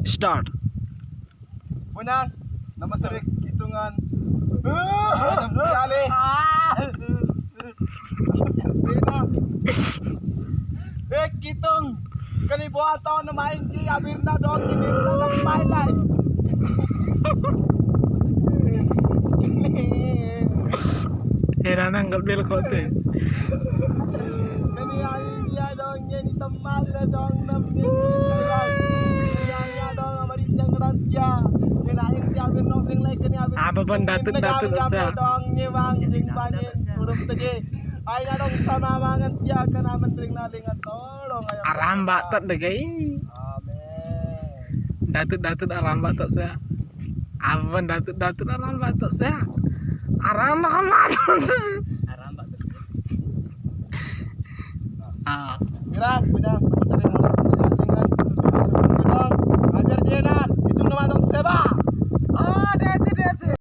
Start. Bunyan, nama serik hitungan. Kali. Hitung. Kali buat tahun main di Abirna dong ini dalam main lain. Era nanggap bel kok tuh. Kani aing dia dong ni teman dong namnya. Yang dong amarijang raja. Kani aing dia Abirna ring lain kani Abirna. Apa pun datut asa. Dong ni bang jing banyak huruf tadi. Aing dong sama mangan dia kana mendring naling tolong ayo. Aramba tak deh guys. Amin. Datut aramba tak saya. Apa datut aramba tak saya. Aramba kamat. Aramba. Ah. Mira,